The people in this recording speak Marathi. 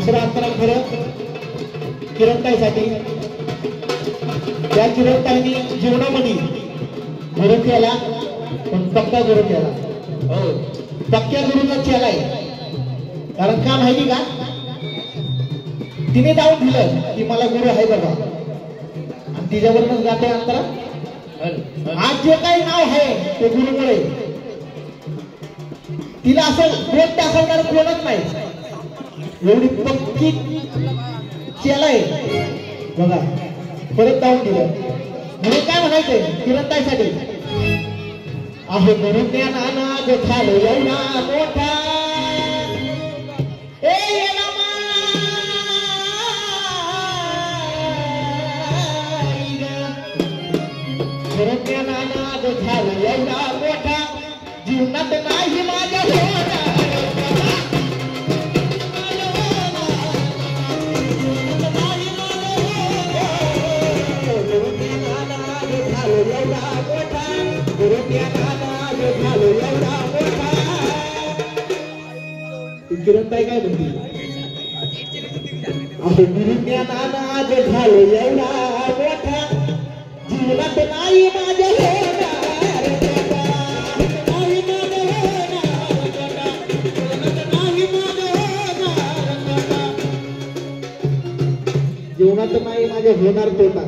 दुसरा अंतराळ खरं किरणताईसाठी. त्या किरणताईंनी जीवनामध्ये गुरु केला पण पक्का गुरु केला. हो पक्क्या गुरुचा चेला आहे. कारण का माहिती का तिने जाऊन दिलं की मला गुरु आहे बघा आणि तिच्यावरूनच गाते अंतरा. आज जे काही नाव आहे ते गुरुमुळे. तिला असं बोट दाखवणार कोणच नाही. एवढी पक्की चेला आहे बघा. परत जाऊन दिलं म्हणून काय म्हणायचंय किरणताईसाठी. आहे गुरु ज्ञानाना जो झालो एवढा मोठा ज्ञानाना जो झालो एवढा मोठा जीवनात नाही माझ्या होणार. किरणताई काय म्हणते. अहो गुरुज्ञानाना जो झालो एवढा मोठा जीवनात नाही माझ्या होणार. जीवनात नाही माझ्या होणार तोटा.